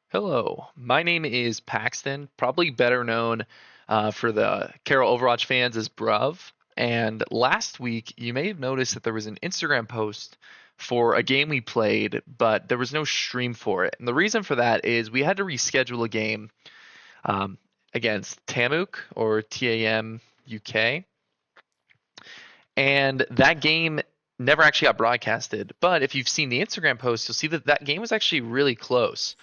Hello, my name is Paxton, probably better known for the Carroll Overwatch fans as Bruv. And last week, you may have noticed that there was an Instagram post for a game we played, but there was no stream for it. And the reason for that is we had to reschedule a game um, against TAMUK or TAMUK, and that game never actually got broadcasted. But if you've seen the Instagram post, you'll see that that game was actually really close,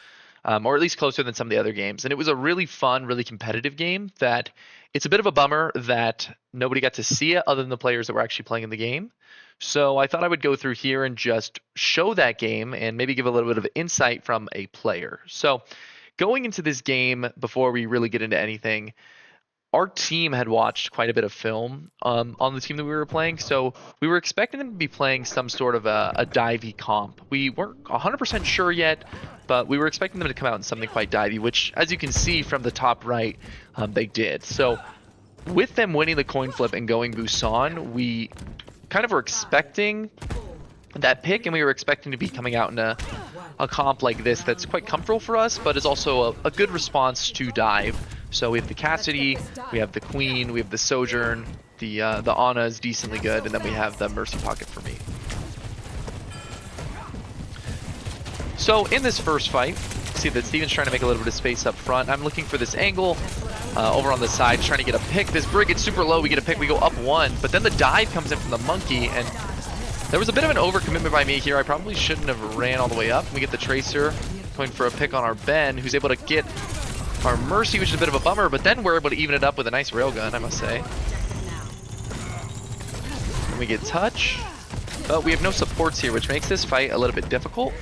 or at least closer than some of the other games. And it was a really fun, really competitive game that it's a bit of a bummer that nobody got to see it other than the players that were actually playing in the game. So I thought I would go through here and just show that game and maybe give a little bit of insight from a player. So going into this game, before we really get into anything, our team had watched quite a bit of film on the team that we were playing, so we were expecting them to be playing some sort of a divey comp. We weren't 100% sure yet, but we were expecting them to come out in something quite divey, which, as you can see from the top right, they did. So with them winning the coin flip and going Busan, we kind of were expecting that pick, and we were expecting to be coming out in a comp like this that's quite comfortable for us, but is also a good response to dive. So we have the Cassidy, we have the Queen, we have the Sojourn, the Ana is decently good, and then we have the Mercy Pocket for me. So in this first fight, see that Steven's trying to make a little bit of space up front. I'm looking for this angle over on the side, trying to get a pick. This Brig gets super low, we get a pick, we go up one, but then the dive comes in from the Monkey, and there was a bit of an overcommitment by me here. I probably shouldn't have ran all the way up. We get the Tracer going for a pick on our Ben, who's able to get our Mercy, which is a bit of a bummer, but then we're able to even it up with a nice railgun, I must say. And we get touch, but we have no supports here, which makes this fight a little bit difficult.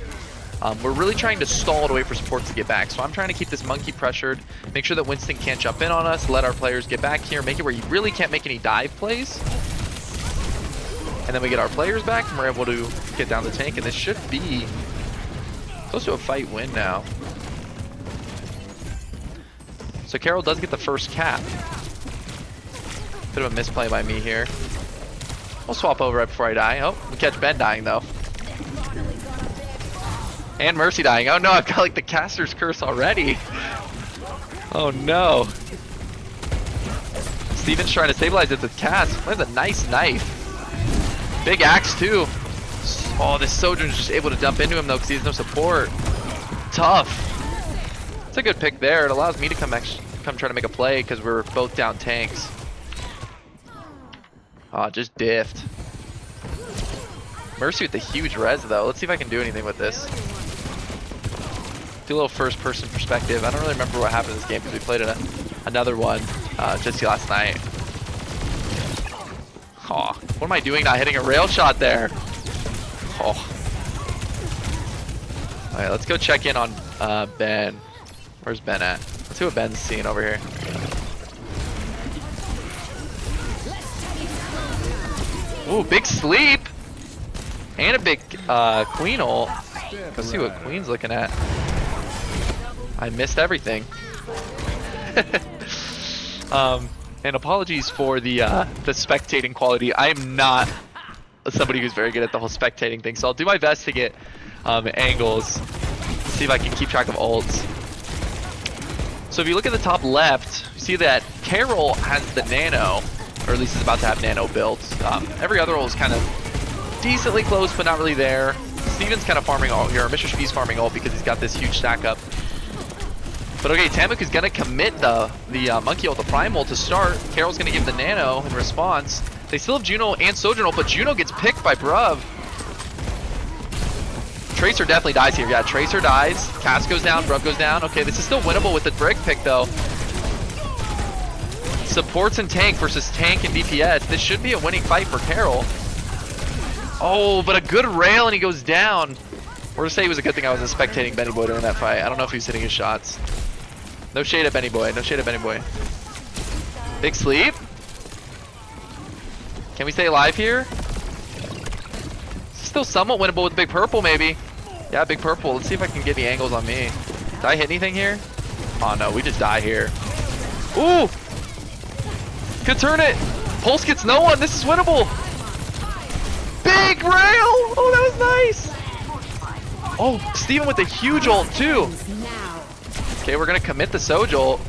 We're really trying to stall to wait for supports to get back, so I'm trying to keep this Monkey pressured, make sure that Winston can't jump in on us, let our players get back here, make it where you really can't make any dive plays. And then we get our players back, and we're able to get down the tank, and this should be close to a fight win now. So Carroll does get the first cap. Bit of a misplay by me here. We'll swap over right before I die. Oh, we catch Ben dying though. And Mercy dying. Oh no, I've got like the caster's curse already. Oh no. Steven's trying to stabilize it with cast. That's a nice knife. Big axe too. Oh, this Sojourn's just able to dump into him though because he has no support. Tough. It's a good pick there. It allows me to come try to make a play because we're both down tanks. Oh, just diffed. Mercy with the huge res though. Let's see if I can do anything with this. Do a little first person perspective. I don't really remember what happened in this game because we played another one just last night. Oh, what am I doing not hitting a rail shot there? Oh. Alright, let's go check in on Ben. Where's Ben at? Let's see what Ben's seeing over here. Ooh, big sleep! And a big Queen ult. Let's see what Queen's looking at. I missed everything. And apologies for the spectating quality. I am not somebody who's very good at the whole spectating thing, so I'll do my best to get angles. See if I can keep track of ults. So if you look at the top left, you see that Carroll has the Nano, or at least is about to have Nano built. Every other ult is kind of decently close, but not really there. Steven's kind of farming ult here. Mr. Shmee's farming ult because he's got this huge stack up. But okay, TAMUK is going to commit the Monkey ult, the Prime ult to start. Carroll's going to give the Nano in response. They still have Juno and Sojourn ult, but Juno gets picked by Bruv. Tracer definitely dies here. Yeah, Tracer dies. Cass goes down, Bruv goes down. Okay, this is still winnable with the Brick pick though. Supports and tank versus tank and DPS. This should be a winning fight for Carroll. Oh, but a good rail and he goes down. We're gonna say it was a good thing I wasn't spectating Benny Boy during that fight. I don't know if he was hitting his shots. No shade at Benny Boy. No shade at Benny Boy. Big sleep. Can we stay alive here? Still somewhat winnable with Big Purple, maybe. Yeah, Big Purple. Let's see if I can get any angles on me. Did I hit anything here? Oh no, we just die here. Ooh! Could turn it. Pulse gets no one. This is winnable. Big rail! Oh, that was nice. Oh, Steven with the huge ult too. Okay, we're gonna commit the Soj ult.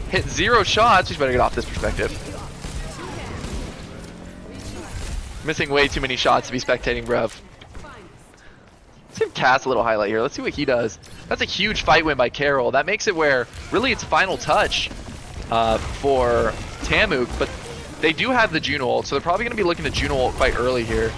Hit 0 shots. We better get off this perspective. Missing way too many shots to be spectating, bruv. Let's give Cass a little highlight here. Let's see what he does. That's a huge fight win by Carroll. That makes it where really it's final touch for TAMUK, but they do have the Juno ult, so they're probably going to be looking to Juno ult quite early here.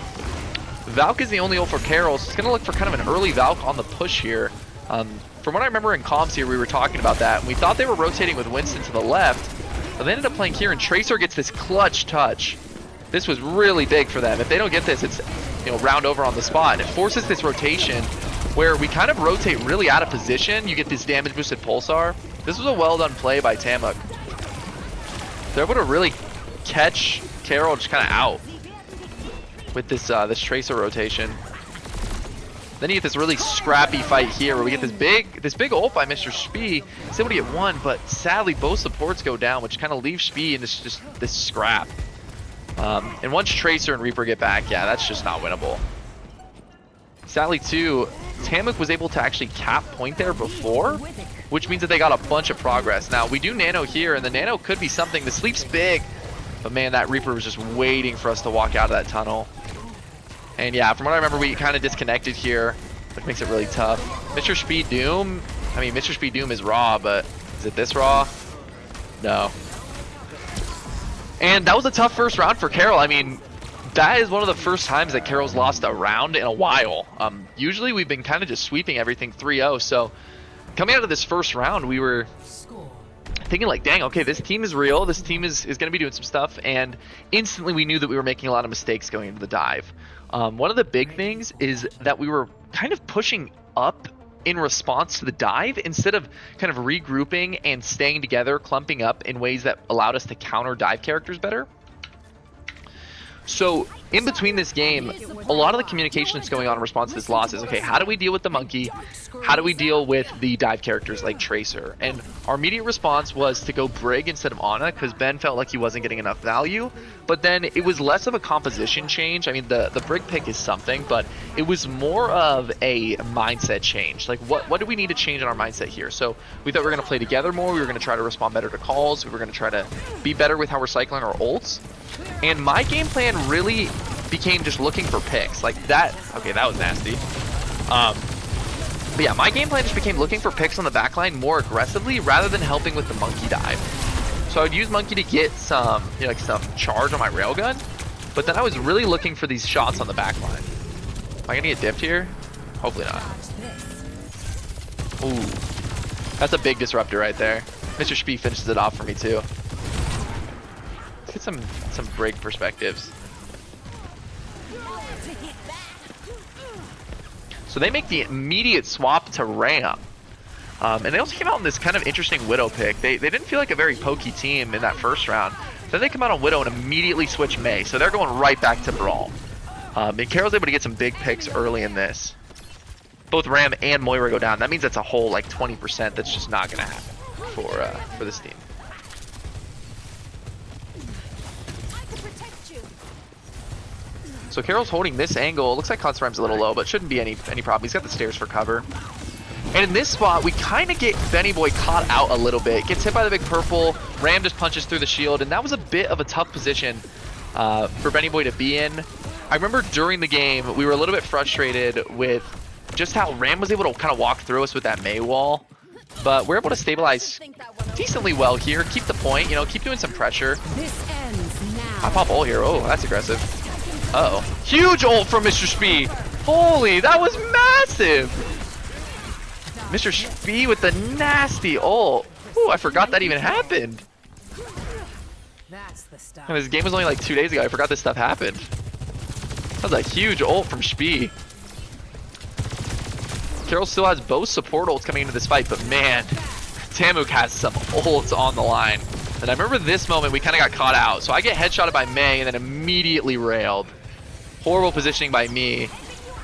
Valk is the only ult for Carroll, so it's going to look for kind of an early Valk on the push here. From what I remember in comms here, we were talking about that, and we thought they were rotating with Winston to the left, but they ended up playing here, and Tracer gets this clutch touch. This was really big for them. If they don't get this, it's round over on the spot, and it forces this rotation where we kind of rotate really out of position. You get this damage boosted pulsar. This was a well done play by TAMUK. They're able to really catch Carroll just kind of out with this this Tracer rotation. Then you get this really scrappy fight here where we get this big ult by Mr. Spee. He's able to get one, but sadly both supports go down, which kind of leaves Spee in this scrap. And once Tracer and Reaper get back, yeah, that's just not winnable. Sadly too, TAMUK was able to actually cap point there before, which means that they got a bunch of progress. Now we do Nano here, and the Nano could be something. The sleep's big, but man, that Reaper was just waiting for us to walk out of that tunnel. And yeah, from what I remember, we kind of disconnected here, which makes it really tough. Mr. Speed Doom, I mean, Mr. Speed Doom is raw, but is it this raw? No. And that was a tough first round for Carroll. I mean, that is one of the first times that Carroll's lost a round in a while. Usually we've been kind of just sweeping everything 3-0. So coming out of this first round, we were thinking like, dang, okay, this team is real. This team is going to be doing some stuff. And instantly we knew that we were making a lot of mistakes going into the dive. One of the big things is that we were kind of pushing up in response to the dive instead of kind of regrouping and staying together, clumping up in ways that allowed us to counter dive characters better. So in between this game, a lot of the communication that's going on in response to this loss is, okay, how do we deal with the monkey? How do we deal with the dive characters like Tracer? And our immediate response was to go Brig instead of Ana, because Ben felt like he wasn't getting enough value. But then it was less of a composition change. I mean, the Brig pick is something, but it was more of a mindset change. Like, what do we need to change in our mindset here? So we thought we were going to play together more. We were going to try to respond better to calls. We were going to try to be better with how we're cycling our ults. And my game plan really became just looking for picks. Like that, okay, that was nasty. But yeah, my game plan just became looking for picks on the backline more aggressively rather than helping with the monkey dive. So I'd use monkey to get some, like some charge on my railgun, but then I was really looking for these shots on the backline. Am I gonna get dipped here? Hopefully not. Ooh, that's a big disruptor right there. Mr. Spee finishes it off for me too. Let's get some break perspectives. So they make the immediate swap to ramp. And they also came out on this kind of interesting Widow pick. They didn't feel like a very pokey team in that first round. Then they come out on Widow and immediately switch Mei. So they're going right back to Brawl. And Carroll's able to get some big picks early in this. Both Ram and Moira go down. That means that's a whole like 20% that's just not going to happen for this team. So Carroll's holding this angle. It looks like Constant's a little low, but shouldn't be any problem. He's got the stairs for cover. And in this spot, we kind of get Benny Boy caught out a little bit. Gets hit by the big purple. Ram just punches through the shield, and that was a bit of a tough position for Benny Boy to be in. I remember during the game, we were a little bit frustrated with just how Ram was able to kind of walk through us with that Mei wall. But we're able to stabilize decently well here. Keep the point, keep doing some pressure. I pop ult here. Oh, that's aggressive. Uh-oh. Huge ult from Mr. Spee. Holy, that was massive. Mr. Spee with the nasty ult. Ooh, I forgot that even happened. And this game was only like 2 days ago. I forgot this stuff happened. That was a huge ult from Spee. Carroll still has both support ults coming into this fight, but man, TAMUK has some ults on the line. And I remember this moment, we kind of got caught out. So I get headshotted by Mei and then immediately railed. Horrible positioning by me.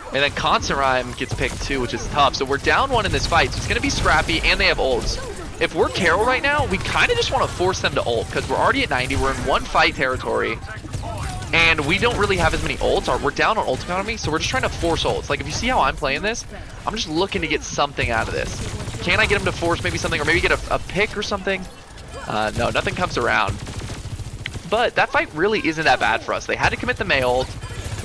And then Constant Rhyme gets picked too, which is tough. So we're down one in this fight, so it's going to be scrappy, and they have ults. If we're Carroll right now, we kind of just want to force them to ult, because we're already at 90, we're in one fight territory, and we don't really have as many ults. We're down on ult economy, so we're just trying to force ults. Like, if you see how I'm playing this, I'm just looking to get something out of this. Can I get him to force maybe something, or maybe get a pick or something? No, nothing comes around. But that fight really isn't that bad for us. They had to commit the Mei ult.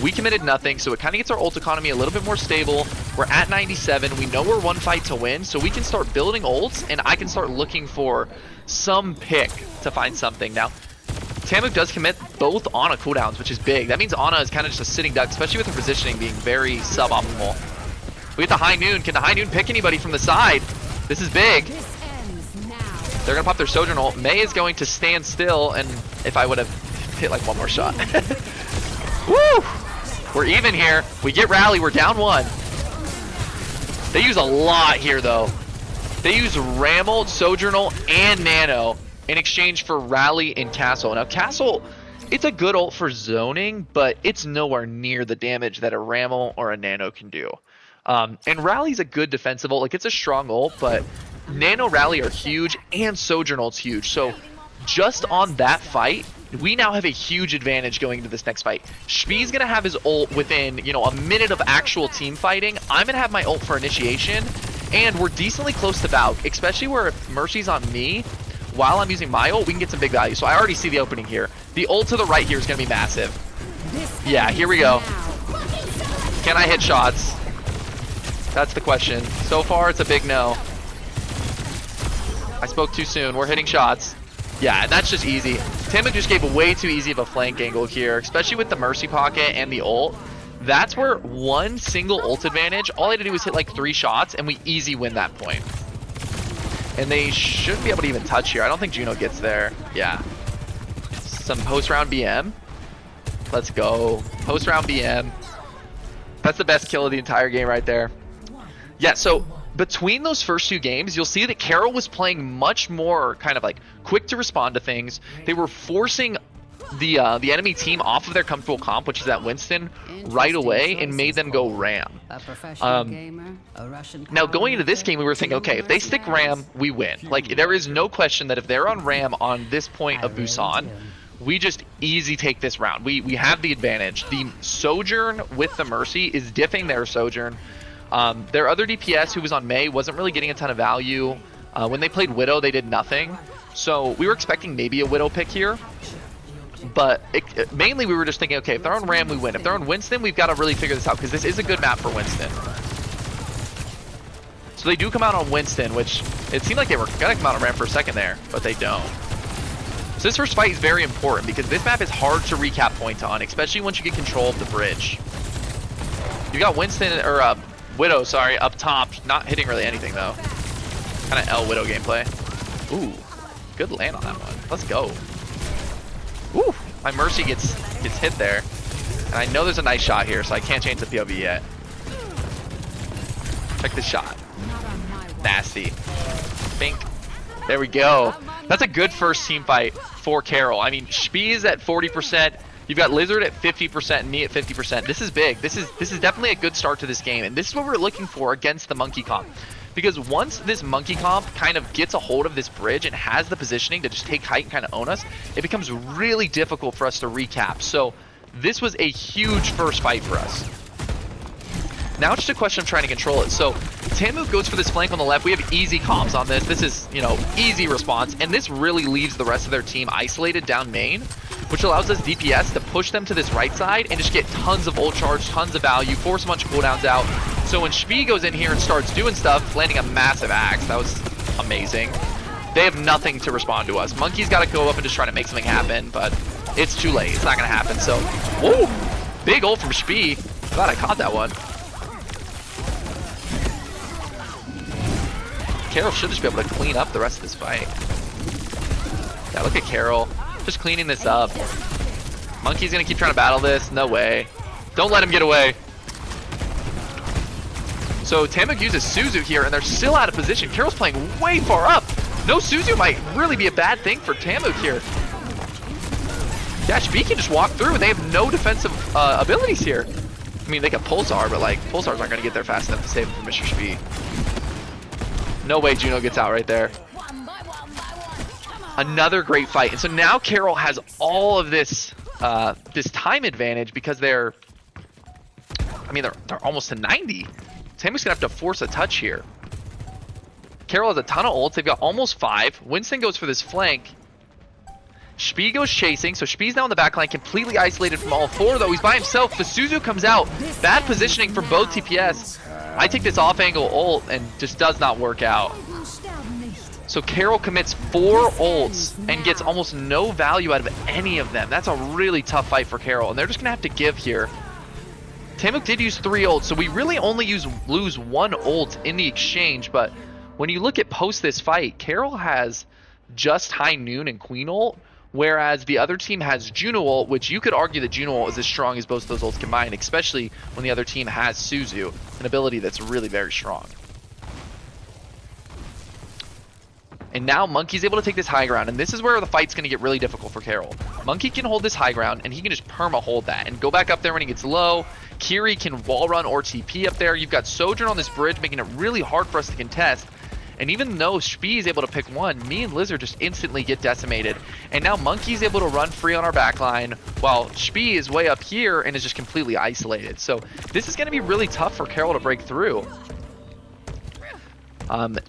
We committed nothing, so it kind of gets our ult economy a little bit more stable. We're at 97. We know we're one fight to win, so we can start building ults, and I can start looking for some pick to find something. Now, TAMUK does commit both Ana cooldowns, which is big. That means Ana is kind of just a sitting duck, especially with her positioning being very suboptimal. We get the High Noon. Can the High Noon pick anybody from the side? This is big. They're going to pop their Sojourn ult. Mei is going to stand still, and if I would have hit like one more shot. Woo! We're even here. We get Rally. We're down 1. They use a lot here, though. They use Ram ult, Sojourn ult, and Nano in exchange for Rally and Castle. Now, Castle, it's a good ult for zoning, but it's nowhere near the damage that a Ram ult or a Nano can do. And Rally's a good defensive ult. Like, it's a strong ult, but Nano, Rally are huge, and Sojourn ult's huge. So, just on that fight, we now have a huge advantage going into this next fight. Shpee's going to have his ult within, you know, a minute of actual team fighting. I'm going to have my ult for initiation, and we're decently close to Valk, especially where if Mercy's on me, while I'm using my ult, we can get some big value. So I already see the opening here. The ult to the right here is going to be massive. Yeah, here we go. Can I hit shots? That's the question. So far, it's a big no. I spoke too soon. We're hitting shots. Yeah, that's just easy. TAMUK just gave a way too easy of a flank angle here, especially with the Mercy pocket and the ult. That's where one single ult advantage, all I had to do was hit like 3 shots, and we easy win that point. And they shouldn't be able to even touch here. I don't think Juno gets there. Yeah. Some post-round BM. Let's go. Post-round BM. That's the best kill of the entire game right there. Yeah, so between those first 2 games, you'll see that Carroll was playing much more kind of like quick to respond to things. They were forcing the enemy team off of their comfortable comp, which is at Winston, right away, and made them go Ram. Now, going into this game, we were thinking, okay, if they stick Ram, we win. Like, there is no question that if they're on Ram on this point of Busan, we just easy take this round. We have the advantage. The Sojourn with the Mercy is diffing their Sojourn. Their other DPS, who was on Mei, wasn't really getting a ton of value. When they played Widow, they did nothing. So we were expecting maybe a Widow pick here. But mainly we were just thinking, okay, if they're on Ram, we win. If they're on Winston, we've got to really figure this out, because this is a good map for Winston. So they do come out on Winston, which it seemed like they were going to come out on Ram for a second there, but they don't. So this first fight is very important, because this map is hard to recap point on, especially once you get control of the bridge. You got Winston, or Widow, sorry, up top, not hitting really anything though. Kind of L Widow gameplay. Ooh, good land on that one. Let's go. Ooh, my Mercy gets hit there. And I know there's a nice shot here, so I can't change the POV yet. Check the shot. Nasty. Bink. There we go. That's a good first team fight for Carroll. I mean, Shpee is at 40%. You've got Lizard at 50% and me at 50%. This is big. This is definitely a good start to this game. And this is what we're looking for against the Monkey comp. Because once this Monkey comp kind of gets a hold of this bridge and has the positioning to just take height and kind of own us, it becomes really difficult for us to recap. So this was a huge first fight for us. Now it's just a question of trying to control it. So TAMUK goes for this flank on the left. We have easy comms on this. This is, you know, easy response. And this really leaves the rest of their team isolated down main, which allows us DPS to push them to this right side and just get tons of ult charge, tons of value, force a bunch of cooldowns out. So when Shpee goes in here and starts doing stuff, landing a massive axe, that was amazing. They have nothing to respond to us. Monkey's got to go up and just try to make something happen, but it's too late. It's not going to happen. So, whoa, big ult from Shpee. Glad I caught that one. Carroll should just be able to clean up the rest of this fight. Yeah, look at Carroll. Just cleaning this up. Monkey's going to keep trying to battle this. No way. Don't let him get away. So TAMUK uses Suzu here, and they're still out of position. Carroll's playing way far up. No Suzu might really be a bad thing for TAMUK here. Yeah, Shpee can just walk through, and they have no defensive abilities here. I mean, they got Pulsar, but like, Pulsars aren't going to get there fast enough to save him from Mr. Shpee. No way Juno gets out right there. Another great fight. And so now Carroll has all of this this time advantage because they're almost to 90. TAMUK's gonna have to force a touch here. Carroll has a ton of ults. They've got almost 5. Winston goes for this flank. Spee goes chasing, so Spee's now in the backline, completely isolated from all 4, though. He's by himself. The Suzu comes out. Bad positioning from both TPS. I take this off-angle ult, and just does not work out. So Carroll commits 4 ults and gets almost no value out of any of them. That's a really tough fight for Carroll, and they're just going to have to give here. TAMUK did use 3 ults, so we really only lose 1 ult in the exchange, but when you look at post this fight, Carroll has just High Noon and Queen ult, whereas the other team has Juno ult, which you could argue that Juno ult is as strong as both of those ults combined, especially when the other team has Suzu, an ability that's really very strong. And now Monkey's able to take this high ground, and this is where the fight's going to get really difficult for Carroll. Monkey can hold this high ground, and he can just perma hold that and go back up there when he gets low. Kiri can wall run or TP up there. You've got Sojourn on this bridge, making it really hard for us to contest. And even though Spee is able to pick one, me and Lizard just instantly get decimated. And now Monkey's able to run free on our backline, while Spee is way up here and is just completely isolated. So this is going to be really tough for Carroll to break through.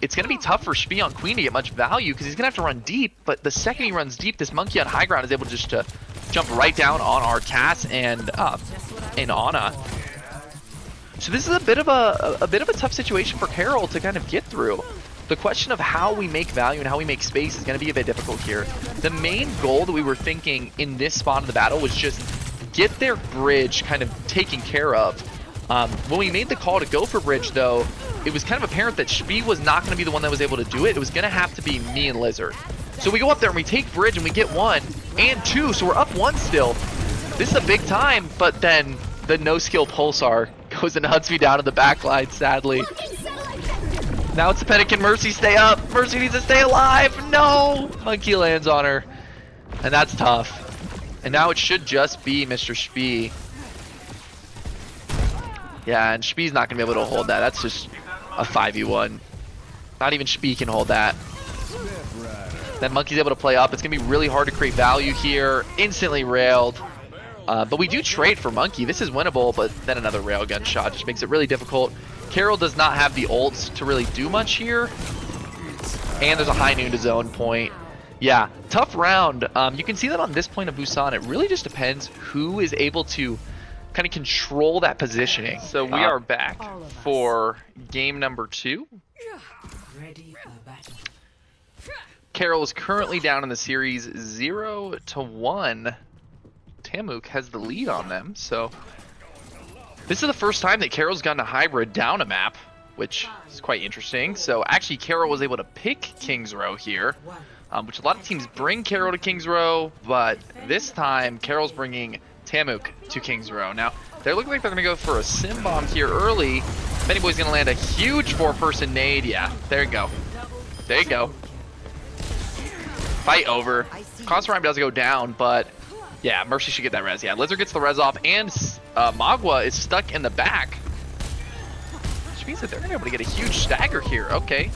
It's going to be tough for Spee on Queen to get much value because he's going to have to run deep, but the second he runs deep, this Monkey on high ground is able just to jump right down on our Cass and Ana. So this is a bit of a tough situation for Carroll to kind of get through. The question of how we make value and how we make space is going to be a bit difficult here. The main goal that we were thinking in this spot of the battle was just get their bridge kind of taken care of. When we made the call to go for bridge, though, it was kind of apparent that Spee was not going to be the one that was able to do it. It was going to have to be me and Lizard. So we go up there and we take bridge and we get 1 and 2, so we're up 1 still. This is a big time, but then the no-skill Pulsar goes and hunts me down in the backline, sadly. Now it's a panic. Can Mercy stay up? Mercy needs to stay alive. No! Monkey lands on her. And that's tough. And now it should just be Mr. Spee. Yeah, and Spee's not going to be able to hold that. That's just a 5v1. Not even Spee can hold that. Then Monkey's able to play up. It's going to be really hard to create value here. Instantly railed. But we do trade for Monkey. This is winnable, but then another railgun shot just makes it really difficult. Carroll does not have the ults to really do much here. And there's a High Noon to zone point. Yeah, tough round. You can see that on this point of Busan, it really just depends who is able to kind of control that positioning. So we are back for game number 2. Ready for battle. Carroll is currently down in the series 0-1. TAMUK has the lead on them, so this is the first time that Carroll's gotten a hybrid down a map, which is quite interesting. So actually Carroll was able to pick King's Row here, which a lot of teams bring Carroll to King's Row, but this time Carroll's bringing TAMUK to King's Row. Now, they're looking like they're going to go for a sim bomb here early. Benny Boy's going to land a huge 4-person nade. Yeah, there you go. There you go. Fight over. Constantine does go down, but yeah, Mercy should get that res. Yeah, Lizard gets the res off, and Magua is stuck in the back. Which means that they're going to be able to get a huge stagger here. Okay.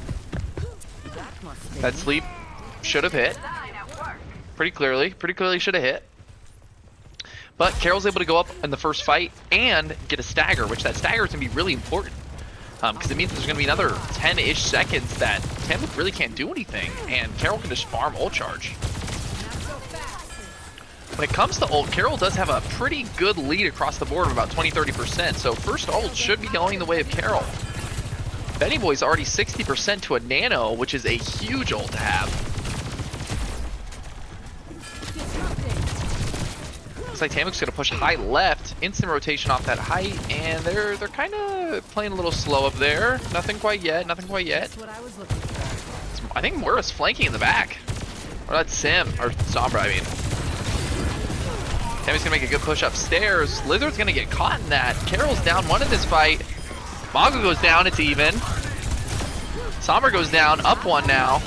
That sleep should have hit. Pretty clearly should have hit. But Carroll's able to go up in the first fight and get a stagger, which that stagger is going to be really important. Because it means there's going to be another 10-ish seconds that TAMUK really can't do anything, and Carroll can just farm ult charge. When it comes to ult, Carroll does have a pretty good lead across the board of about 20-30%, so first ult should be going the way of Carroll. Benny Boy's already 60% to a nano, which is a huge ult to have. Looks like TAMUK's gonna push high left, instant rotation off that height, and they're kind of playing a little slow up there. Nothing quite yet, nothing quite yet. I think Moira's flanking in the back. Or that's Sim, or Sombra, I mean. TAMUK's gonna make a good push upstairs. Lizard's gonna get caught in that. Carroll's down 1 in this fight. Mago goes down, it's even. Sombra goes down, up 1 now.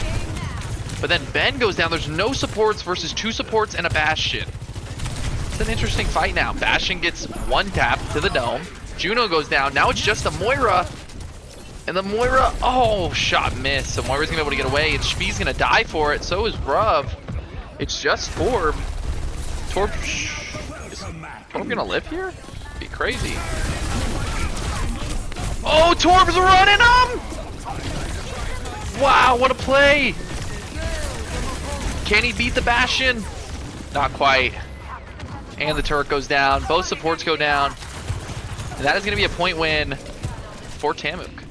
But then Ben goes down. There's no supports versus 2 supports and a Bastion. It's an interesting fight now. Bastion gets 1 tap to the dome. Juno goes down. Now it's just a Moira. And the Moira, oh, shot miss. So Moira's gonna be able to get away, and Spee's gonna die for it. So is Bruv. It's just Torb. Is Torb gonna live here? Be crazy. Oh, Torb's running him! Wow! Wow, what a play! Can he beat the Bastion? Not quite. And the turret goes down. Both supports go down. And that is going to be a point win for TAMUK.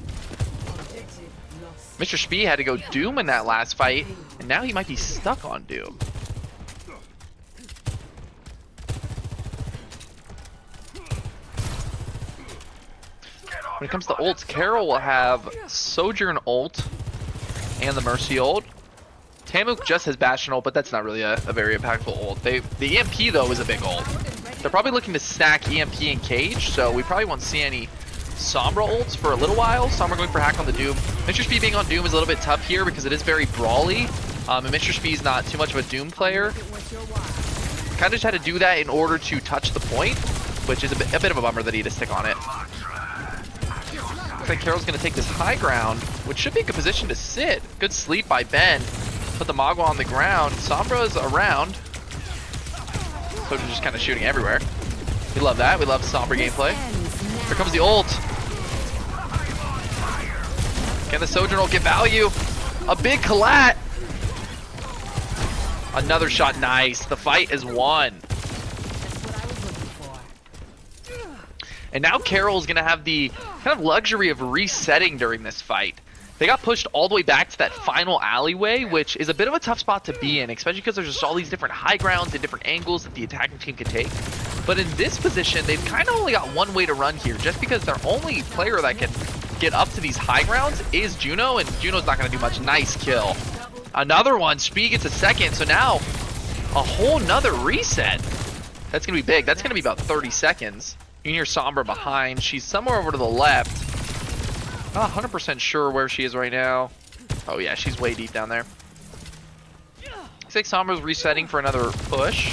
Mr. Spee had to go Doom in that last fight, and now he might be stuck on Doom. When it comes to ults, Carroll will have Sojourn ult and the Mercy ult. TAMUK just has Bastion ult, but that's not really a very impactful ult. The EMP, though, is a big ult. They're probably looking to stack EMP and Cage, so we probably won't see any Sombra ults for a little while. Sombra going for hack on the Doom. Mr. Spee being on Doom is a little bit tough here because it is very brawly. And Mr. Spee's not too much of a Doom player. Kind of just had to do that in order to touch the point, which is a bit of a bummer that he had to stick on it. Looks like Carroll's going to take this high ground, which should be a good position to sit. Good sleep by Ben. Put the Magua on the ground. Sombra's around. So they're just kind of shooting everywhere. We love that. We love Sombra gameplay. Here comes the ult. Can the Sojourn ult get value? A big collat. Another shot. Nice. The fight is won. And now Carroll's going to have the kind of luxury of resetting during this fight. They got pushed all the way back to that final alleyway, which is a bit of a tough spot to be in, especially because there's just all these different high grounds and different angles that the attacking team can take. But in this position, they've kind of only got one way to run here, just because their only player that can get up to these high grounds is Juno, and Juno's not going to do much. Nice kill. Another one. Spee gets a second, so now a whole nother reset. That's going to be big. That's going to be about 30 seconds. You can hear Sombra behind. She's somewhere over to the left. Not 100% sure where she is right now. Oh yeah, she's way deep down there. Looks like Sombra's resetting for another push.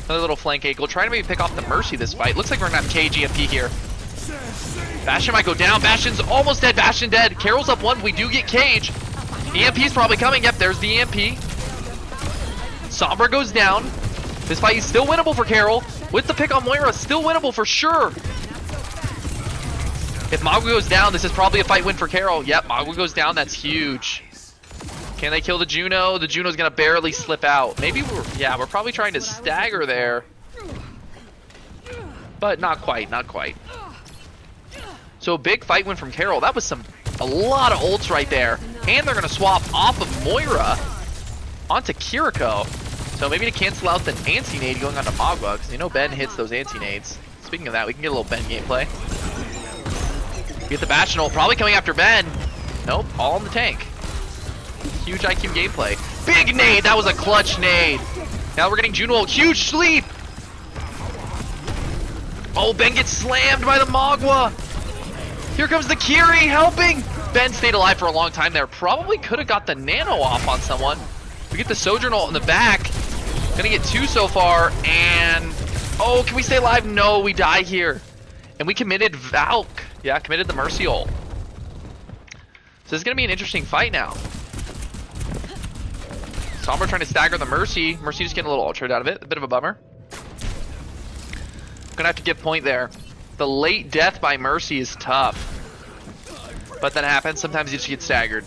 Another little flank angle. Trying to maybe pick off the Mercy this fight. Looks like we're going to have Cage EMP here. Bastion might go down. Bastion's almost dead. Bastion dead. Carroll's up one. We do get Cage. EMP's probably coming. Yep, there's the EMP. Sombra goes down. This fight is still winnable for Carroll. With the pick on Moira, still winnable for sure. If Magua goes down, this is probably a fight win for Carroll. Yep, Magua goes down. That's huge. Can they kill the Juno? The Juno's going to barely slip out. Maybe we're probably trying to stagger there. But not quite, not quite. So a big fight win from Carroll. That was a lot of ults right there. And they're going to swap off of Moira onto Kiriko. So maybe to cancel out the anti-nade going onto Magua, because you know Ben hits those anti-nades. Speaking of that, we can get a little Ben gameplay. Get the Bastion ult, probably coming after Ben. Nope, all in the tank. Huge IQ gameplay. Big nade, that was a clutch nade. Now we're getting Juno ult, huge sleep. Oh, Ben gets slammed by the Magua. Here comes the Kiri helping. Ben stayed alive for a long time there. Probably could have got the nano off on someone. We get the Sojourn ult in the back. Gonna get two so far, and oh, can we stay alive? No, we die here. And we committed Valk. Yeah, committed the Mercy ult. So this is gonna be an interesting fight now. Sombra trying to stagger the Mercy. Mercy just getting a little ultra out of it. A bit of a bummer. Gonna have to give point there. The late death by Mercy is tough. But that happens. Sometimes you just get staggered.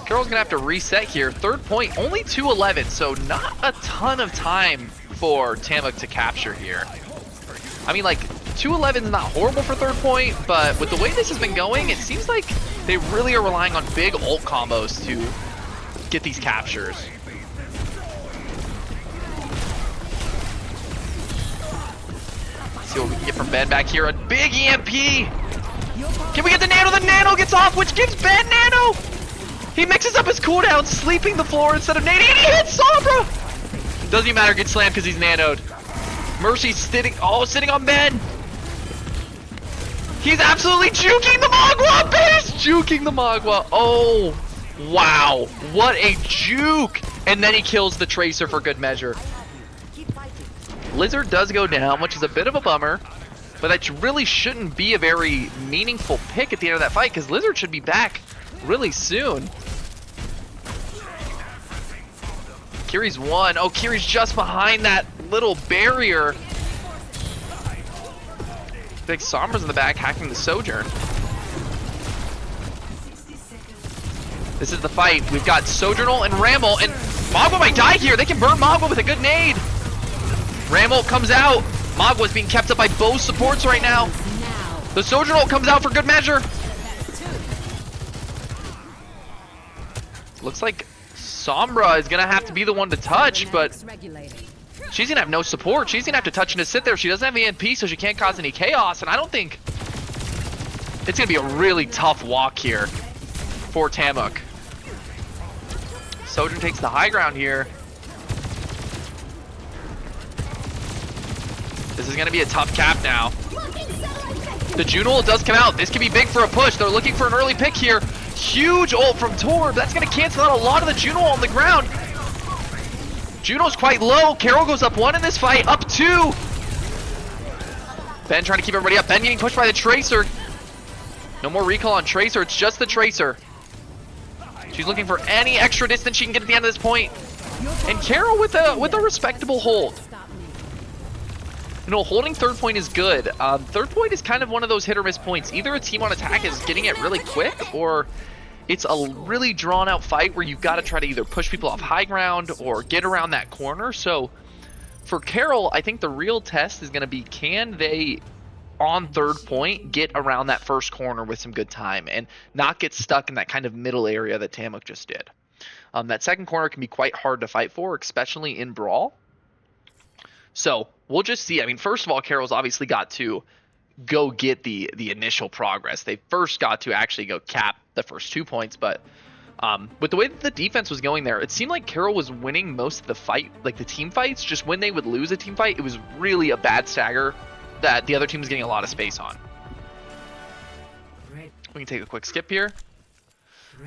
Carroll's gonna have to reset here. Third point, only 2:11, so not a ton of time for TAMUK to capture here. I mean, like, 2:11 is not horrible for third point, but with the way this has been going, it seems like they really are relying on big ult combos to get these captures. Let's see what we can get from Ben back here. A big EMP! Can we get the nano? The nano gets off, which gives Ben nano! He mixes up his cooldown, sleeping the floor instead of nading, and he hits Sombra! Doesn't even matter, gets slammed because he's nanoed. Mercy's sitting on Ben. He's absolutely juking the Magua! Ben is juking the Magua! Oh, wow. What a juke! And then he kills the Tracer for good measure. Lizard does go down, which is a bit of a bummer. But that really shouldn't be a very meaningful pick at the end of that fight, because Lizard should be back really soon. Kiri's one. Oh, Kiri's just behind that little barrier. Big Sombra's in the back hacking the Sojourn. This is the fight. We've got Sojournal and Ramble, and Magwa might die here. They can burn Magwa with a good nade. Ramble comes out. Magwa's being kept up by both supports right now. The Sojournal comes out for good measure. Looks like Sombra is going to have to be the one to touch, but she's going to have no support. She's going to have to touch and to sit there. She doesn't have EMP, so she can't cause any chaos, and I don't think it's going to be a really tough walk here for TAMUK. Sojourn takes the high ground here. This is going to be a tough cap now. The June ult does come out. This could be big for a push. They're looking for an early pick here. Huge ult from Torb. That's going to cancel out a lot of the Juno on the ground. Juno's quite low. Carroll goes up 1 in this fight. Up 2. Ben trying to keep everybody up. Ben getting pushed by the Tracer. No more recall on Tracer. It's just the Tracer. She's looking for any extra distance she can get at the end of this point. And Carroll with a respectable hold. You know, holding third point is good. Third point is kind of one of those hit or miss points. Either a team on attack is getting it really quick, or it's a really drawn out fight where you've got to try to either push people off high ground or get around that corner. So for Carroll, I think the real test is going to be, can they, on third point, get around that first corner with some good time and not get stuck in that kind of middle area that TAMUK just did. That second corner can be quite hard to fight for, especially in Brawl. So we'll just see. I mean, first of all, Carroll's obviously got to go get the initial progress. They first got to actually go cap the first 2 points, but with the way that the defense was going there, it seemed like Carroll was winning most of the fight, like the team fights. Just when they would lose a team fight, it was really a bad stagger that the other team was getting a lot of space on. We can take a quick skip here.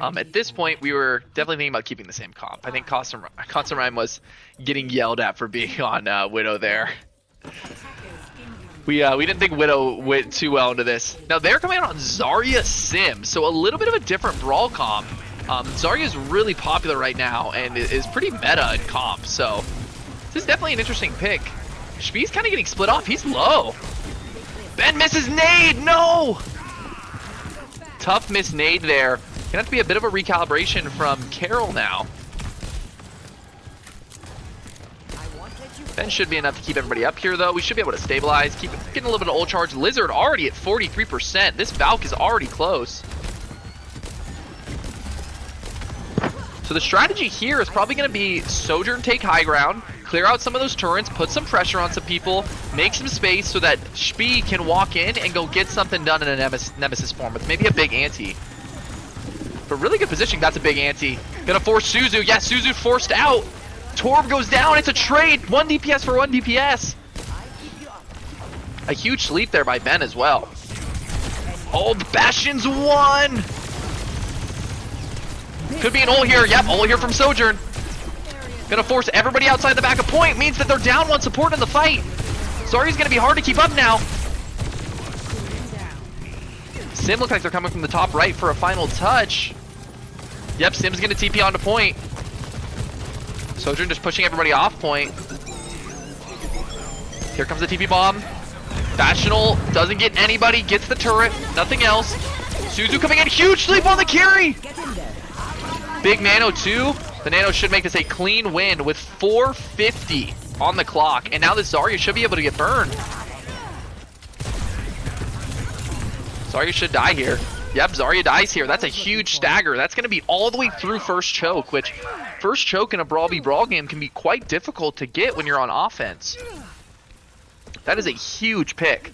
At this point, we were definitely thinking about keeping the same comp. I think Constant Rhyme was getting yelled at for being on Widow there. We didn't think Widow went too well into this. Now they're coming out on Zarya Sim, so a little bit of a different Brawl comp. Zarya is really popular right now and is pretty meta in comp, so this is definitely an interesting pick. Shbee's kind of getting split off. He's low. Ben misses nade. No! Tough miss nade there. Gonna have to be a bit of a recalibration from Carroll now. Ben should be enough to keep everybody up here, though. We should be able to stabilize. Keep getting a little bit of ult charge. Lizard already at 43%. This Valk is already close. So the strategy here is probably going to be Sojourn take high ground, clear out some of those turrets, put some pressure on some people, make some space so that Shbee can walk in and go get something done in a Nemesis form with maybe a big ante. But really good position. That's a big ante. Gonna force Suzu. Yeah, Suzu forced out. Torb goes down. It's a trade. 1 DPS for 1 DPS. A huge sleep there by Ben as well. Oh, the Bastion's won. Could be an ult here. Yep, ult here from Sojourn. Gonna force everybody outside the back of point. Means that they're down 1 support in the fight. Zarya's gonna be hard to keep up now. Sim looks like they're coming from the top right for a final touch. Yep, Sim's gonna TP onto point. Sojourn just pushing everybody off point. Here comes the TP bomb. Bastional doesn't get anybody, gets the turret, nothing else. Suzu coming in, huge sleep on the carry. Big Nano too. The Nano should make this a clean win with 450 on the clock. And now this Zarya should be able to get burned. Zarya should die here. Yep, Zarya dies here. That's a huge stagger. That's going to be all the way through first choke, which first choke in a Brawl v Brawl game can be quite difficult to get when you're on offense. That is a huge pick.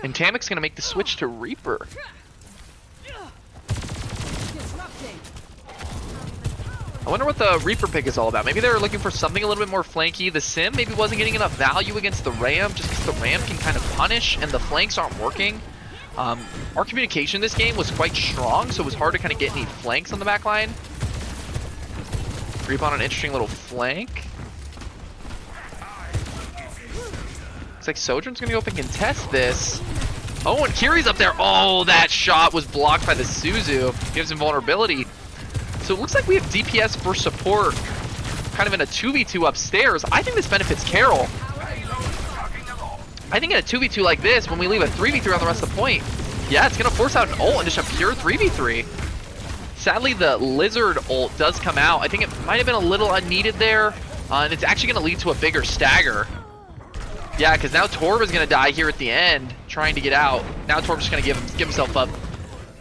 And TAMUK's going to make the switch to Reaper. I wonder what the Reaper pick is all about. Maybe they're looking for something a little bit more flanky. The Sim maybe wasn't getting enough value against the Ram, just because the Ram can kind of punish and the flanks aren't working. Our communication this game was quite strong, so it was hard to kind of get any flanks on the back line. Reap on an interesting little flank. Looks like Sojourn's going to go up and contest this. Oh, and Kiri's up there. Oh, that shot was blocked by the Suzu. Gives him vulnerability. So it looks like we have DPS for support kind of in a 2v2 upstairs. I think this benefits Carroll. I think in a 2v2 like this, when we leave a 3v3 on the rest of the point, yeah, it's going to force out an ult and just a pure 3v3. Sadly, the Lizard ult does come out. I think it might have been a little unneeded there, and it's actually going to lead to a bigger stagger. Yeah, because now Torb is going to die here at the end, trying to get out. Now Torb's just going to give himself up.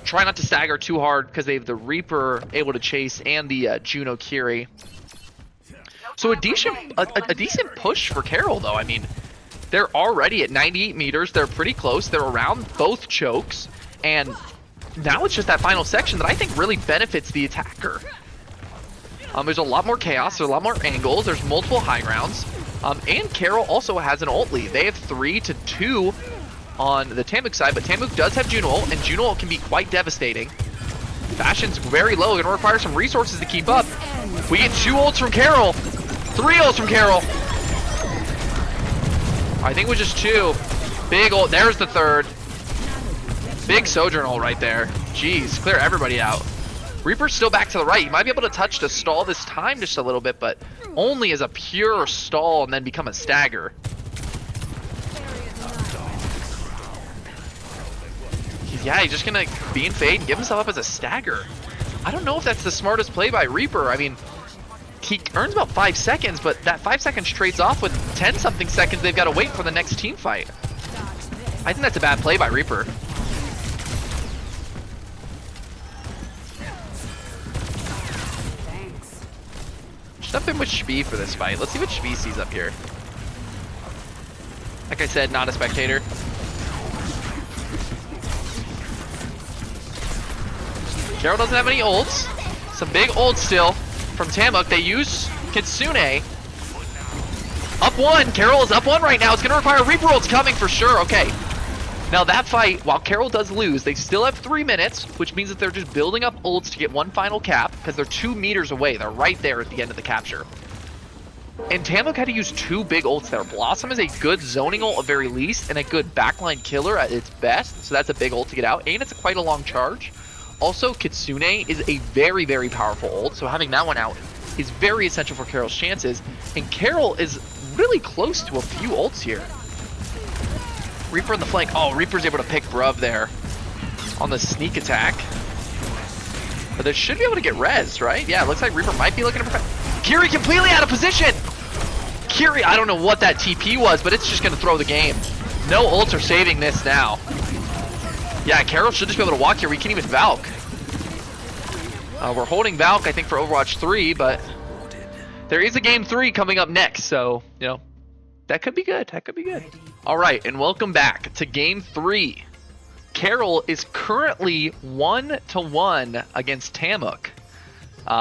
Try not to stagger too hard because they have the Reaper able to chase and the Juno Kiri. So a decent push for Carroll, though. I mean, they're already at 98 meters. They're pretty close. They're around both chokes. And now it's just that final section that I think really benefits the attacker. There's a lot more chaos. There's a lot more angles. There's multiple high grounds. And Carroll also has an ult lead. They have 3-2 on the TAMUK side, but TAMUK does have Juno ult, and Juno ult can be quite devastating. Fashion's very low. Going to require some resources to keep up. We get 2 ults from Carroll. 3 ults from Carroll. I think it was just 2. Big ult. There's the 3rd. Big Sojourn ult right there. Jeez, clear everybody out. Reaper's still back to the right. He might be able to touch to stall this time just a little bit, but only as a pure stall and then become a stagger. He's just gonna be in fade and give himself up as a stagger. I don't know if that's the smartest play by Reaper. I mean, he earns about 5 seconds, but that 5 seconds trades off with 10-something seconds they've got to wait for the next team fight. I think that's a bad play by Reaper. Jump in with Shbee for this fight. Let's see what Shbee sees up here. Like I said, not a spectator. Carroll doesn't have any ults. Some big ults still from TAMUK. They use Kitsune. Up 1. Carroll is up 1 right now. It's going to require Reaper ults coming for sure. Okay. Now that fight, while Carroll does lose, they still have 3 minutes, which means that they're just building up ults to get one final cap, because they're 2 meters away. They're right there at the end of the capture. And TAMUK had to use 2 big ults there. Blossom is a good zoning ult at very least, and a good backline killer at its best, so that's a big ult to get out, and it's quite a long charge. Also, Kitsune is a very, very powerful ult, so having that one out is very essential for Carroll's chances, and Carroll is really close to a few ults here. Reaper in the flank. Oh, Reaper's able to pick Bruv there on the sneak attack. But they should be able to get res, right? Yeah, it looks like Reaper might be looking to perfect. Kiri completely out of position! Kiri, I don't know what that TP was, but it's just going to throw the game. No ults are saving this now. Yeah, Carroll should just be able to walk here. We can't even Valk. We're holding Valk, I think, for Overwatch 3, but there is a Game 3 coming up next, so, you know, that could be good. That could be good. All right, and welcome back to Game 3. Carroll is currently 1-1 against TAMUK.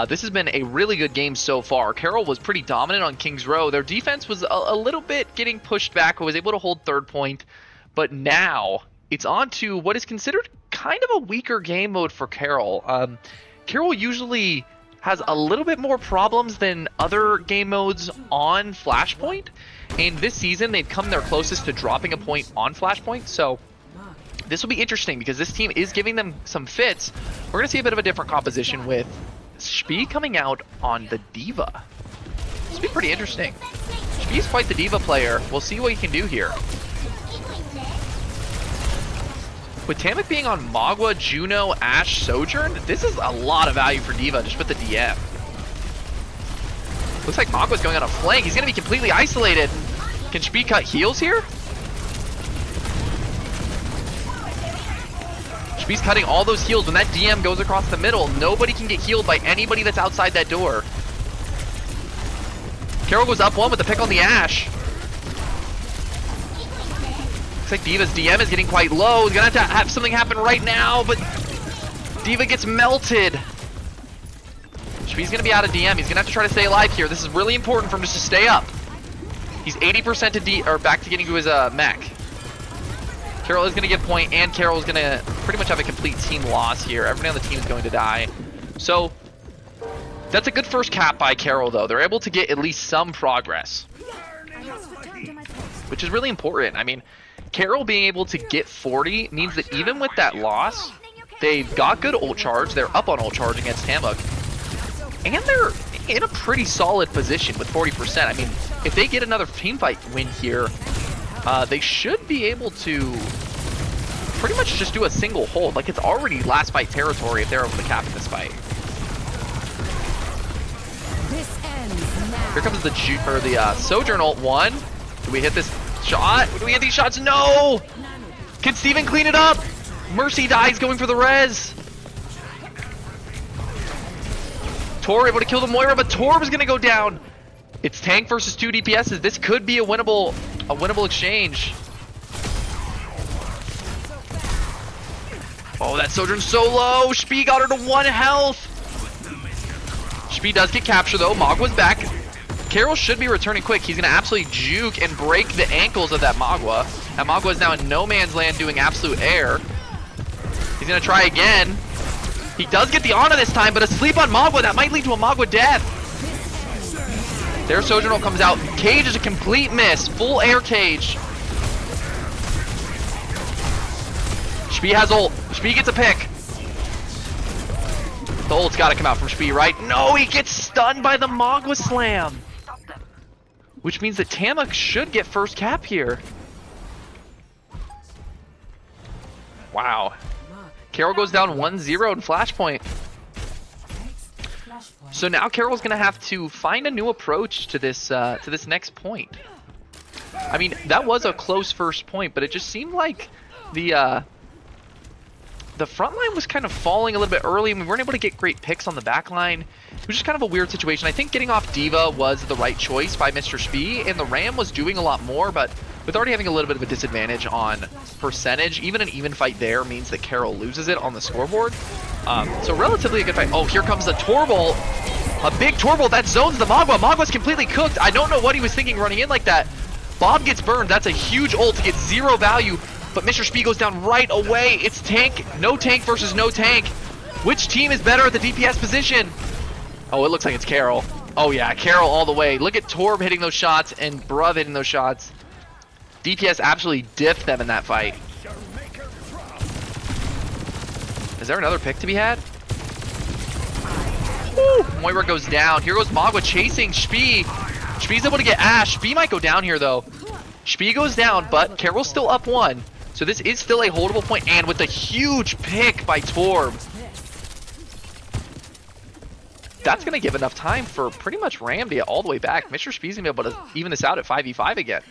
This has been a really good game so far. Carroll was pretty dominant on King's Row. Their defense was a little bit getting pushed back, was able to hold 3rd point, but now it's on to what is considered kind of a weaker game mode for Carroll. Carroll usually has a little bit more problems than other game modes on Flashpoint, and this season they've come their closest to dropping a point on Flashpoint, so this will be interesting because this team is giving them some fits. We're going to see a bit of a different composition with Shbee coming out on the Diva. This will be pretty interesting. Shbee's quite the Diva player. We'll see what he can do here. With TAMUK being on Magua, Juno, Ashe, Sojourn, this is a lot of value for Diva just with the DM. Looks like Magua's going on a flank. He's going to be completely isolated. Can Shbee cut heals here? Shbee's cutting all those heals. When that DM goes across the middle, nobody can get healed by anybody that's outside that door. Carroll goes up 1 with the pick on the Ashe. Looks like Diva's DM is getting quite low. He's gonna have something happen right now, but Diva gets melted. Shbee's gonna be out of DM. He's gonna have to try to stay alive here. This is really important for him just to stay up. He's 80% to back to getting to his mech. Carroll is gonna get point, and Carroll is gonna pretty much have a complete team loss here. Everybody on the team is going to die. So that's a good first cap by Carroll, though. They're able to get at least some progress, which is really important. I mean, Carroll being able to get 40 means that even with that loss, they've got good ult charge. They're up on ult charge against TAMUK, and they're in a pretty solid position with 40%. I mean, if they get another team fight win here, they should be able to pretty much just do a single hold. Like, it's already last fight territory if they're able to cap this fight. This ends now. Here comes the Sojourn ult 1. Do we hit this shot? Do we hit these shots? No! Can Steven clean it up? Mercy dies going for the res. Tor able to kill the Moira, but Torb is gonna go down. It's tank versus 2 DPSs. This could be a winnable exchange. Oh, that Sojourn's so low. Spee got her to 1 health. Spee does get captured though. Magwa's back. Carroll should be returning quick. He's gonna absolutely juke and break the ankles of that Magwa. That Magwa is now in no man's land doing absolute air. He's gonna try again. He does get the Ana this time, but asleep on Magwa. That might lead to a Magwa death. Their Sojourn comes out. Cage is a complete miss. Full air cage. Spee has ult. Spee gets a pick. The ult's gotta come out from Spee, right? No, he gets stunned by the Magwa slam. Which means that TAMUK should get first cap here. Wow. Carroll goes down 1-0 in Flashpoint. So now Carroll's gonna have to find a new approach to this next point. I mean, that was a close first point, but it just seemed like the front line was kind of falling a little bit early, and we weren't able to get great picks on the back line. It was just kind of a weird situation. I think getting off D.Va was the right choice by Mr. Spee, and the Ram was doing a lot more, but with already having a little bit of a disadvantage on percentage, even an even fight there means that Carroll loses it on the scoreboard. So relatively a good fight. Oh, here comes the Torbolt. A big Torbolt that zones the Magwa. Magwa's completely cooked. I don't know what he was thinking running in like that. Bob gets burned. That's a huge ult to get 0 value. But Mr. Spee goes down right away. It's tank. No tank versus no tank. Which team is better at the DPS position? Oh, it looks like it's Carroll. Oh yeah, Carroll all the way. Look at Torb hitting those shots and Bruv hitting those shots. DPS absolutely diffed them in that fight. Is there another pick to be had? Woo! Moira goes down. Here goes Magwa chasing Spee. Spee's able to get Ash. Spee might go down here though. Spee goes down, but Carroll's still up 1. So this is still a holdable point, and with a huge pick by Torb. That's going to give enough time for pretty much Ram to get all the way back. Mr. Spee's going to be able to even this out at 5v5 again.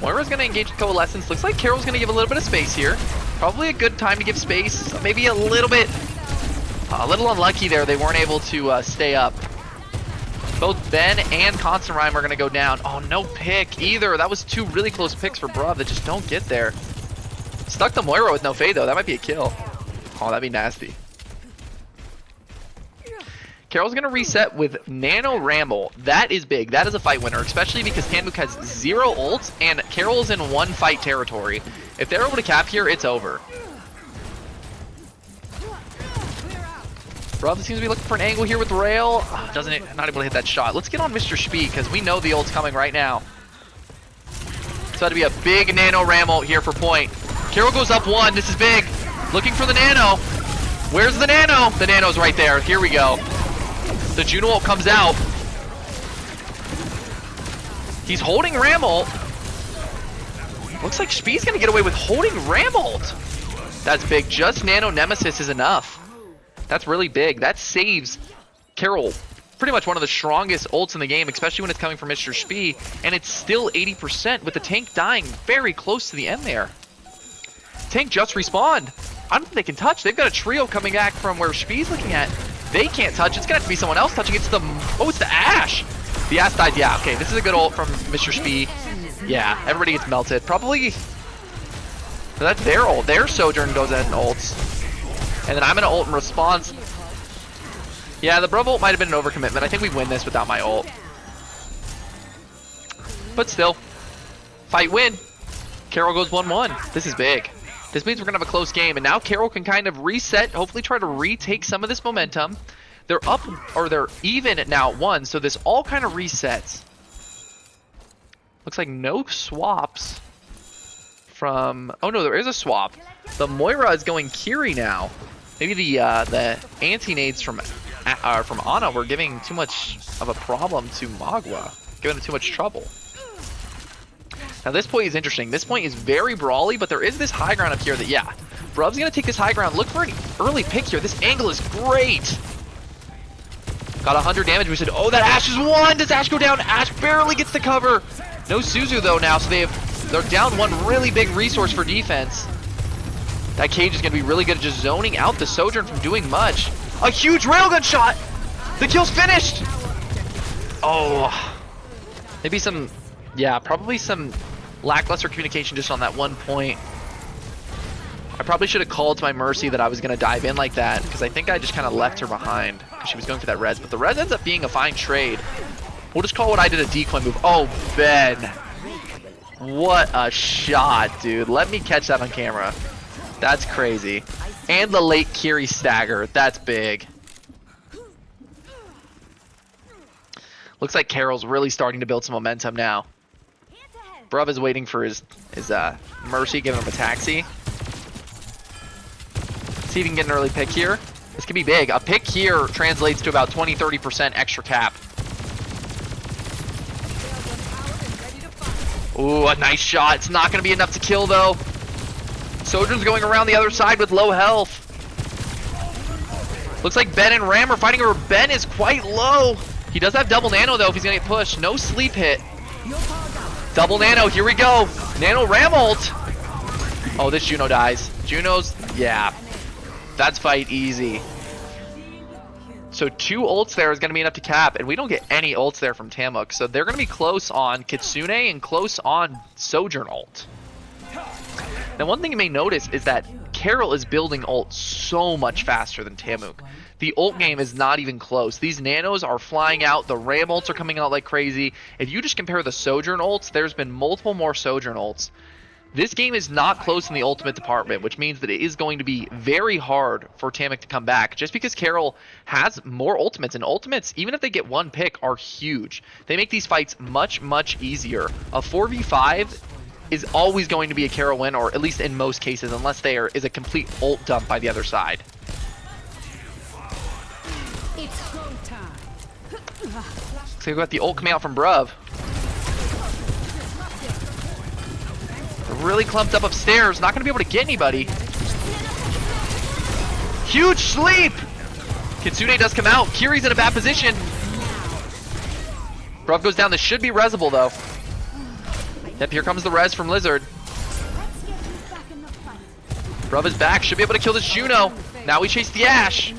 Moira's going to engage with Coalescence. Looks like Carroll's going to give a little bit of space here. Probably a good time to give space. Maybe a little unlucky there. They weren't able to stay up. Both Ben and Constant Rhyme are going to go down. Oh, no pick either. That was 2 really close picks for Bruv that just don't get there. Stuck the Moira with no fade though. That might be a kill. Oh, that'd be nasty. Carroll's going to reset with Nano Ramble. That is big. That is a fight winner, especially because TAMUK has 0 ults and Carroll's in 1 fight territory. If they're able to cap here, it's over. Bruv seems to be looking for an angle here with Rail. Oh, not able to hit that shot. Let's get on Mr. Spee because we know the ult's coming right now. So that'd be a big Nano Ramble here for point. Carroll goes up 1. This is big. Looking for the Nano. Where's the Nano? The Nano's right there. Here we go. The Juno ult comes out. He's holding Ram ult. Looks like Spee's gonna get away with holding Ram ult. That's big. Just Nano Nemesis is enough. That's really big. That saves Carroll. Pretty much one of the strongest ults in the game, especially when it's coming from Mr. Spee. And it's still 80% with the tank dying very close to the end there. Tank just respawned. I don't think they can touch. They've got a trio coming back from where Spee's looking at. They can't touch. It's gonna have to be someone else touching. It's the Ash. The Ash dies. Yeah, okay. This is a good ult from Mr. Spee. Yeah, everybody gets melted. Probably. That's their ult. Their Sojourn goes ahead and ults. And then I'm gonna ult in response. Yeah, the Bruv ult might have been an overcommitment. I think we win this without my ult. But still, fight win. Carroll goes 1-1. This is big. This means we're gonna have a close game, and now Carroll can kind of reset, hopefully try to retake some of this momentum. They're up, or they're even now at 1, so this all kind of resets. Looks like no swaps from, oh no, there is a swap. The Moira is going Kiri now. Maybe the anti-nades from Ana were giving too much of a problem to Magua, giving him too much trouble. Now this point is interesting. This point is very brawly, but there is this high ground up here that, yeah, Bruv's gonna take this high ground. Look for an early pick here. This angle is great. Got 100 damage. We said, oh, that Ashe is one. Does Ashe go down? Ashe barely gets the cover. No Suzu though now, so they're down one really big resource for defense. That Cage is gonna be really good at just zoning out the Sojourn from doing much. A huge railgun shot. The kill's finished. Oh, maybe some, yeah, probably some lackluster communication just on that one point. I probably should have called to my mercy that I was going to dive in like that, because I think I just kind of left her behind because she was going for that res. But the res ends up being a fine trade. We'll just call what I did a decoy move. Oh, Ben. What a shot, dude. Let me catch that on camera. That's crazy. And the late Kiri stagger. That's big. Looks like Carroll's really starting to build some momentum now. Bruv is waiting for his mercy, giving him a taxi. See if he can get an early pick here. This could be big. A pick here translates to about 20-30% extra cap. Ooh, a nice shot. It's not going to be enough to kill, though. Sojourn's going around the other side with low health. Looks like Ben and Ram are fighting over. Ben is quite low. He does have double nano, though, if he's going to get pushed. No sleep hit. Double nano. Here we go. Nano Ram ult. Oh, this Juno dies. Juno's, yeah. That's fight easy. So 2 ults there is going to be enough to cap, and we don't get any ults there from TAMUK. So they're going to be close on Kitsune and close on Sojourn ult. Now one thing you may notice is that Carroll is building ult so much faster than TAMUK. The ult game is not even close. These nanos are flying out. The Ram ults are coming out like crazy. If you just compare the Sojourn ults, there's been multiple more Sojourn ults. This game is not close in the ultimate department, which means that it is going to be very hard for TAMUK to come back, just because Carroll has more ultimates, and ultimates, even if they get one pick, are huge. They make these fights much, much easier. A 4v5 is always going to be a Carroll win, or at least in most cases, unless there is a complete ult dump by the other side. It's go time. So we got the ult coming out from Bruv. Really clumped up upstairs, not going to be able to get anybody. Huge sleep! Kitsune does come out. Kiri's in a bad position. Bruv goes down. This should be resable, though. Yep, here comes the res from Lizard. Bruv is back. Should be able to kill this Juno. Now we chase the Ashe.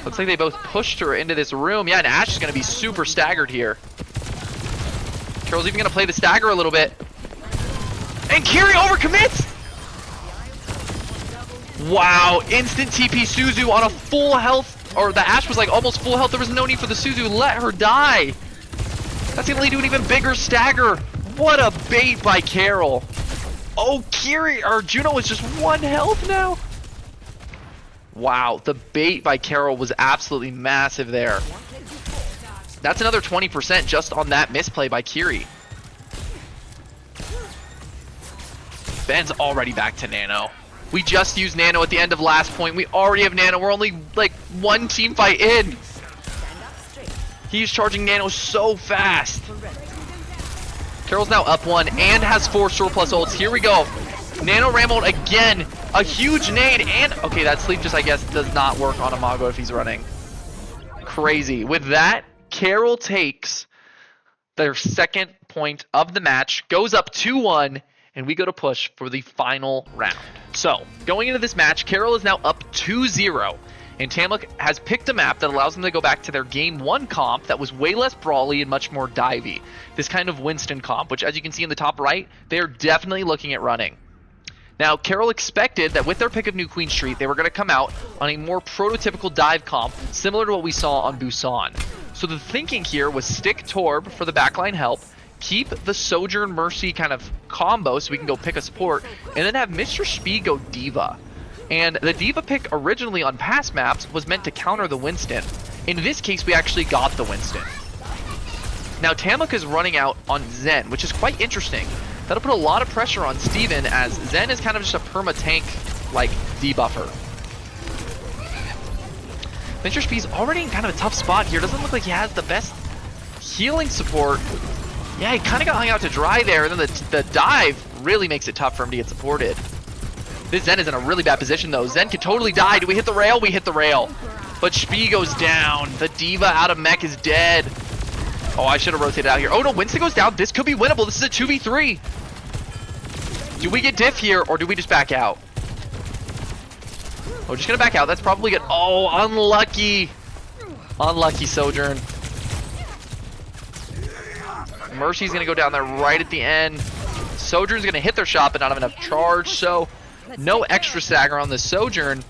Looks like they both pushed her into this room. Yeah, and Ashe is going to be super staggered here. Carroll's even going to play the stagger a little bit. And Kiri overcommits! Wow, instant TP Suzu on a full health, or the Ashe was like almost full health. There was no need for the Suzu. Let her die. That's gonna lead to an even bigger stagger. What a bait by Carroll. Oh, Kiri, or Juno is just 1 health now. Wow, the bait by Carroll was absolutely massive there. That's another 20% just on that misplay by Kiri. Ben's already back to Nano. We just used Nano at the end of last point. We already have Nano. We're only like 1 team fight in. He's charging Nano so fast. Carroll's now up 1 and has 4 surplus ults. Here we go. Nano Ram ult again. A huge nade and... Okay, that sleep just, I guess, does not work on Imago if he's running. Crazy. With that, Carroll takes their second point of the match, goes up 2-1, and we go to push for the final round. So, going into this match, Carroll is now up 2-0, and TAMUK has picked a map that allows them to go back to their Game 1 comp that was way less brawly and much more divey. This kind of Winston comp, which as you can see in the top right, they're definitely looking at running. Now, Carroll expected that with their pick of New Queen Street, they were going to come out on a more prototypical dive comp, similar to what we saw on Busan. So the thinking here was stick Torb for the backline help, keep the Sojourn Mercy kind of combo so we can go pick a support, and then have Mr. Speed go Diva. And the Diva pick originally on past maps was meant to counter the Winston. In this case, we actually got the Winston. Now, TAMUK is running out on Zen, which is quite interesting. That'll put a lot of pressure on Steven, as Zen is kind of just a perma-tank, like, debuffer. Mr. Speed's already in kind of a tough spot here. Doesn't look like he has the best healing support. Yeah, he kind of got hung out to dry there, and then the dive really makes it tough for him to get supported. This Zen is in a really bad position, though. Zen could totally die. Do we hit the rail? We hit the rail. But Spee goes down. The Diva out of mech is dead. Oh, I should have rotated out here. Oh, no, Winston goes down. This could be winnable. This is a 2v3. Do we get diff here, or do we just back out? We're just going to back out. That's probably good. Oh, unlucky. Unlucky Sojourn. Mercy's going to go down there right at the end. Sojourn's going to hit their shot, but not have enough charge, so no extra stagger on the Sojourn.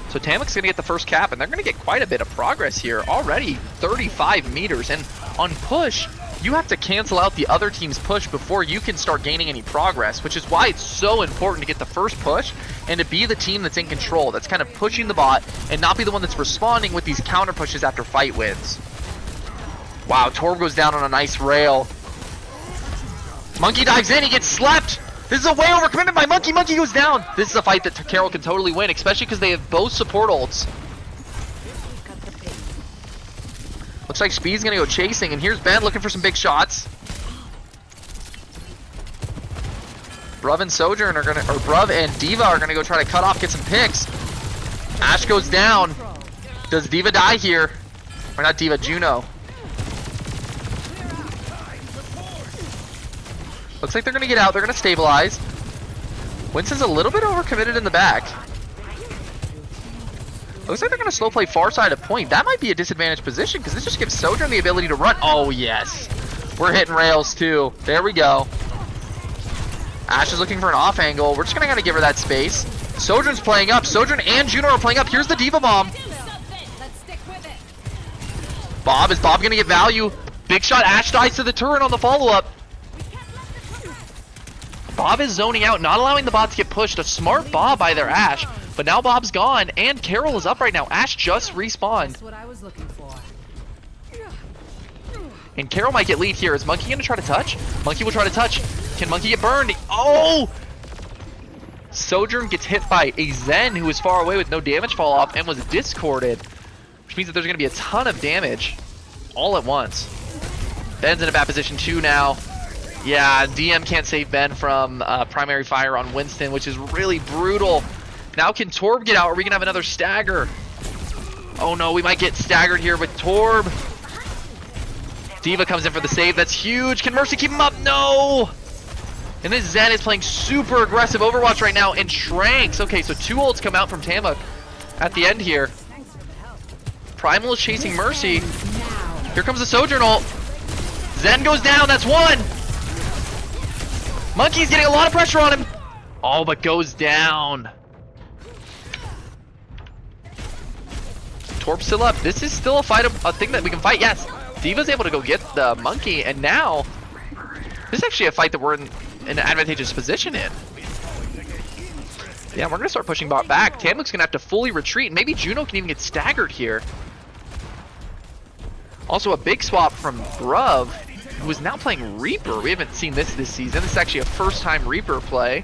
So TAMUK's going to get the first cap, and they're going to get quite a bit of progress here. Already 35 meters, and on push, you have to cancel out the other team's push before you can start gaining any progress, which is why it's so important to get the first push and to be the team that's in control, that's kind of pushing the bot, and not be the one that's responding with these counter pushes after fight wins. Wow, Torb goes down on a nice rail. Monkey dives in, he gets slept! This is a way overcommitment by Monkey. Monkey goes down. This is a fight that Carroll can totally win, especially because they have both support ults. Looks like Speed's gonna go chasing, and here's Ben looking for some big shots. Bruv and Sojourn are gonna, or Bruv and Diva are gonna go try to cut off, get some picks. Ashe goes down. Does Diva die here? Or not Diva, Juno. Looks like they're gonna get out, they're gonna stabilize. Winston's a little bit overcommitted in the back. Looks like they're gonna slow play far side of point. That might be a disadvantaged position because this just gives Sojourn the ability to run. Oh yes, we're hitting rails too. There we go. Ashe is looking for an off angle. We're just gonna give her that space. Sojourn's playing up. Sojourn and Juno are playing up. Here's the Diva bomb. Bob, is Bob gonna get value? Big shot, Ashe dies to the turret on the follow-up. Bob is zoning out, not allowing the bot to get pushed. A smart Bob by their Ashe, but now Bob's gone, and Carroll is up right now. Ashe just respawned. That's what I was looking for. And Carroll might get lead here. Is Monkey gonna try to touch? Monkey will try to touch. Can Monkey get burned? Oh! Sojourn gets hit by a Zen who was far away with no damage fall off and was discorded, which means that there's gonna be a ton of damage all at once. Ben's in a bad position too now. Yeah, DM can't save Ben from primary fire on Winston, which is really brutal. Now can Torb get out? Are we gonna have another stagger? Oh no, we might get staggered here with Torb. Diva comes in for the save. That's huge. Can Mercy keep him up? No! And this Zen is playing super aggressive Overwatch right now, and Tranks. Okay, so two ults come out from TAMUK at the end here. Primal is chasing Mercy. Here comes the Sojourn ult. Zen goes down. That's one. Monkey's getting a lot of pressure on him. Oh, but goes down. Torp's still up. This is still a fight, a thing that we can fight. Yes, Diva's able to go get the Monkey, and now this is actually a fight that we're in an advantageous position in. Yeah, we're gonna start pushing bot back. TAMUK's gonna have to fully retreat. Maybe Juno can even get staggered here. Also, a big swap from Bruv, who is now playing Reaper. We haven't seen this season. This is actually a first-time Reaper play.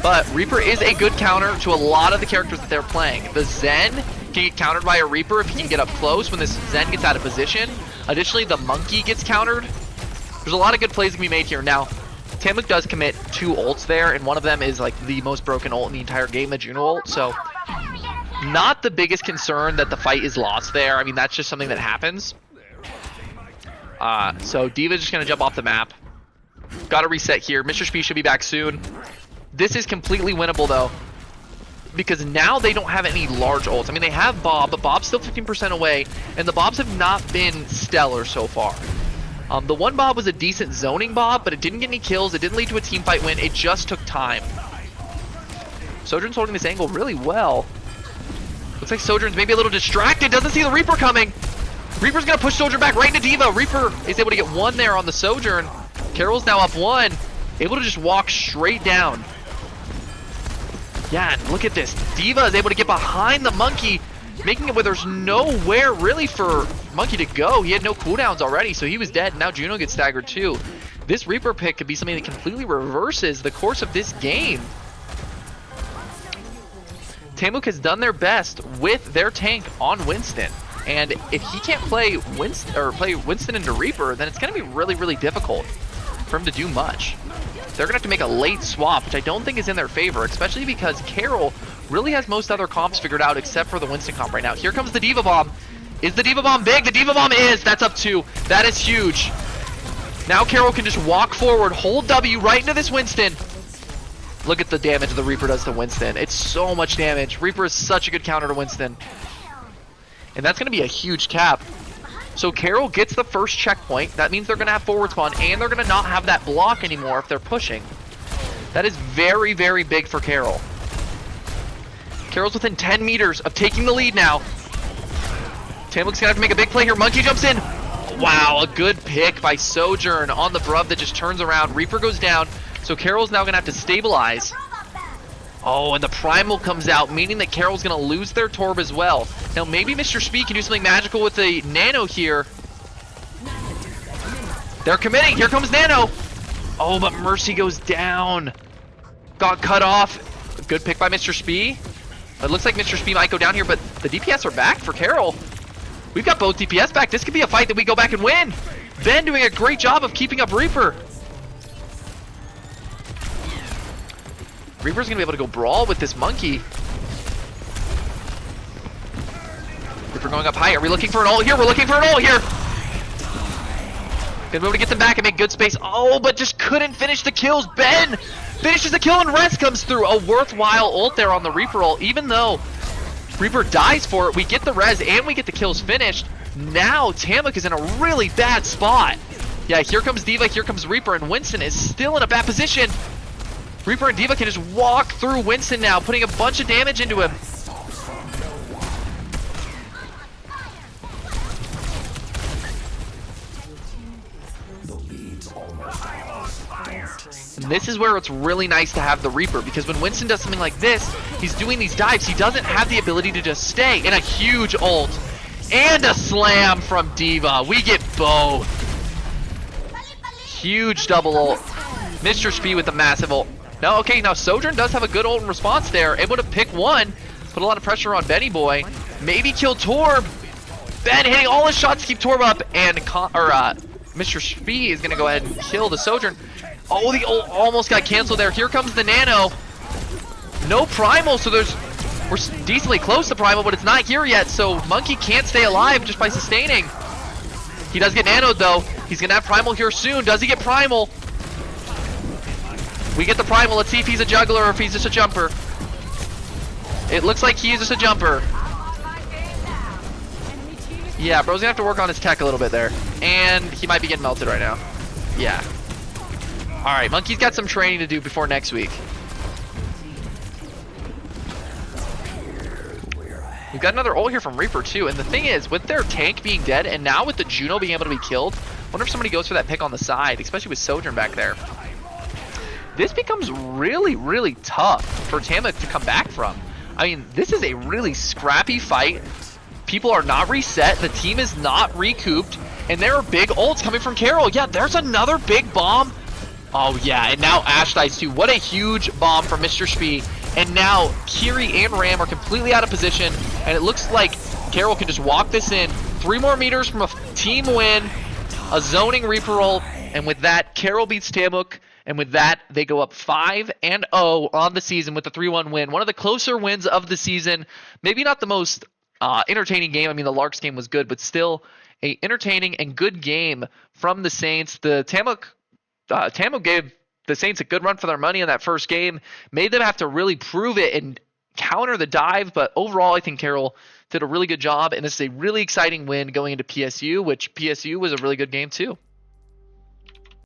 But Reaper is a good counter to a lot of the characters that they're playing. The Zen can get countered by a Reaper if he can get up close when this Zen gets out of position. Additionally, the Monkey gets countered. There's a lot of good plays that can be made here. Now, TAMUK does commit 2 ults there, and one of them is like the most broken ult in the entire game, the Juno ult. So, not the biggest concern that the fight is lost there. I mean, that's just something that happens. So Diva's just gonna jump off the map. Gotta reset here. Mr. Spee should be back soon. This is completely winnable though, because now they don't have any large ults. I mean, they have Bob, but Bob's still 15% away, and the Bobs have not been stellar so far. The one Bob was a decent zoning Bob, but it didn't get any kills. It didn't lead to a team fight win. It just took time. Sojourn's holding this angle really well. Looks like Sojourn's maybe a little distracted. Doesn't see the Reaper coming. Reaper's gonna push Sojourn back right into Diva. Reaper is able to get one there on the Sojourn. Carroll's now up one. Able to just walk straight down. Yeah, and look at this. Diva is able to get behind the Monkey, making it where there's nowhere really for Monkey to go. He had no cooldowns already, so he was dead. Now Juno gets staggered too. this Reaper pick could be something that completely reverses the course of this game. TAMUK has done their best with their tank on Winston. And if he can't play Winston into Reaper, then it's going to be really, really difficult for him to do much. They're going to have to make a late swap, which I don't think is in their favor, especially because Carroll really has most other comps figured out except for the Winston comp right now. Here comes the Diva Bomb. Is the Diva Bomb big? The Diva Bomb is. That's up 2. That is huge. Now Carroll can just walk forward, hold W right into this Winston. Look at the damage the Reaper does to Winston. It's so much damage. Reaper is such a good counter to Winston. And that's going to be a huge cap. So Carroll gets the first checkpoint. That means they're going to have forward spawn, and they're going to not have that block anymore if they're pushing. That is very, very big for Carroll. Carroll's within 10 meters of taking the lead now. TAMUK's going to have to make a big play here. Monkey jumps in. Wow, a good pick by Sojourn on the Bruv that just turns around. Reaper goes down. So Carroll's now going to have to stabilize. Oh, and the Primal comes out, meaning that Carroll's going to lose their Torb as well. Now, maybe Mr. Speed can do something magical with the Nano here. They're committing. Here comes Nano. Oh, but Mercy goes down. Got cut off. Good pick by Mr. Speed. It looks like Mr. Speed might go down here, but the DPS are back for Carroll. We've got both DPS back. This could be a fight that we go back and win. Ben doing a great job of keeping up Reaper. Reaper's gonna be able to go brawl with this Monkey. Reaper going up high. Are we looking for an ult here? We're looking for an ult here. Gonna be able to get them back and make good space. Oh, but just couldn't finish the kills. Ben finishes the kill and Rest comes through. A worthwhile ult there on the Reaper ult. Even though Reaper dies for it, we get the res and we get the kills finished. Now TAMUK is in a really bad spot. Yeah, here comes Diva, here comes Reaper, and Winston is still in a bad position. Reaper and Diva can just walk through Winston now, putting a bunch of damage into him. And this is where it's really nice to have the Reaper, because when Winston does something like this, he's doing these dives, he doesn't have the ability to just stay. In a huge ult. And a slam from Diva. We get both. Huge double ult. Mr. Speed with the massive ult. No, okay, now Sojourn does have a good ult in response there. Able to pick one. Put a lot of pressure on Benny Boy. Maybe kill Torb. Ben hitting all his shots to keep Torb up. And Mr. Speed is going to go ahead and kill the Sojourn. Oh, the ult almost got canceled there. Here comes the Nano. No Primal, so we're decently close to Primal, but it's not here yet. So Monkey can't stay alive just by sustaining. He does get nanoed though. He's going to have Primal here soon. Does he get Primal? We get the Primal. Let's see if he's a juggler or if he's just a jumper. It looks like he's just a jumper. Yeah, bro's gonna have to work on his tech a little bit there. And he might be getting melted right now. Yeah. Alright, Monkey's got some training to do before next week. We've got another ult here from Reaper too. And the thing is, with their tank being dead, and now with the Juno being able to be killed, I wonder if somebody goes for that pick on the side, especially with Sojourn back there. This becomes really, really tough for TAMUK to come back from. I mean, this is a really scrappy fight. People are not reset. The team is not recouped. And there are big ults coming from Carroll. Yeah, there's another big bomb. Oh, yeah, and now Ash dies too. What a huge bomb from Mr. Spee. And now Kiri and Ram are completely out of position. And it looks like Carroll can just walk this in. 3 more meters from a team win. A zoning Reaper ult. And with that, Carroll beats TAMUK. And with that, they go up 5-0 on the season with a 3-1 win. One of the closer wins of the season. Maybe not the most entertaining game. I mean, the Larks game was good, but still a entertaining and good game from the Saints. The TAMUK gave the Saints a good run for their money in that first game. Made them have to really prove it and counter the dive. But overall, I think Carroll did a really good job. And this is a really exciting win going into PSU, which PSU was a really good game too.